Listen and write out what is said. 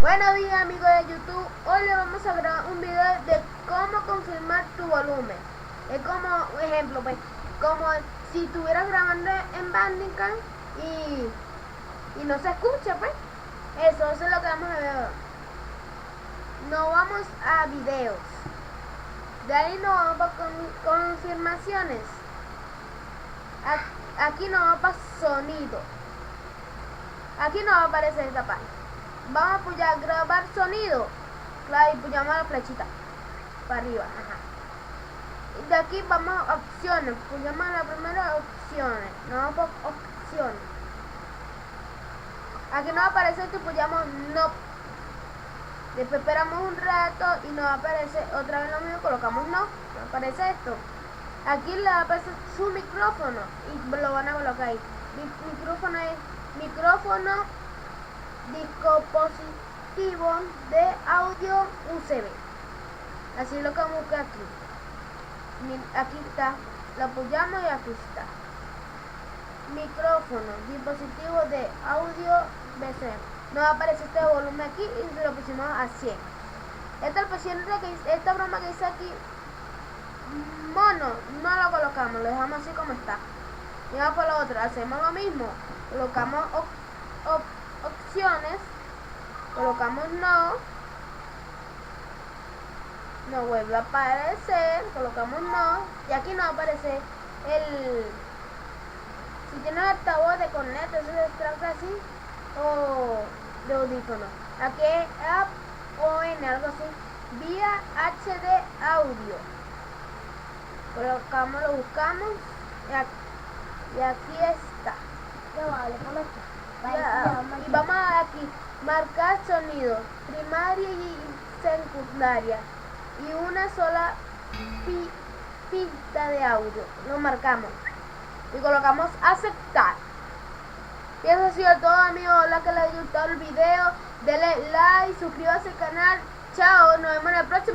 Buenos días amigos de YouTube, hoy les vamos a grabar un video de cómo confirmar tu volumen. Es como ejemplo, pues, como si estuvieras grabando en Bandicam y no se escucha, pues. Eso es lo que vamos a ver. Nos vamos a videos. De ahí nos vamos para confirmaciones. Aquí nos vamos para sonido. Aquí nos va a aparecer esta página. Vamos a apoyar grabar sonido. Claro, y puyamos la flechita para arriba. Ajá. Y de aquí vamos a opciones. Puyamos la primera opciones. Nos vamos por opciones. Aquí nos va a aparecer que puyamos no. Después esperamos un rato y nos va a aparecer otra vez lo mismo. Colocamos no. Nos aparece esto. Aquí le va a aparecer su micrófono y lo van a colocar ahí. Mi micrófono es micrófono dispositivo de audio USB. Así lo que vamos a buscar aquí. Aquí está, lo apoyamos y aquí está. Micrófono dispositivo de audio USB. Nos aparece este volumen aquí y lo pusimos a 100. Esta broma que dice aquí mono, no lo colocamos, lo dejamos así como está. Y vamos por lo otro, hacemos lo mismo, colocamos opciones, colocamos no, nos vuelve a aparecer, colocamos no, y aquí nos aparece si tienes altavoz de corneta, eso se trata así, o de audífono. Aquí es app o en algo así, vía HD audio. Colocamos, lo buscamos y aquí está. Y vamos a aquí, marcar sonido, primaria y secundaria, y una sola pista de audio. Lo marcamos y colocamos aceptar. Y eso ha sido todo, amigos. Ojalá que les haya gustado el video. Denle like, suscríbanse al canal. Chao, nos vemos en el próximo.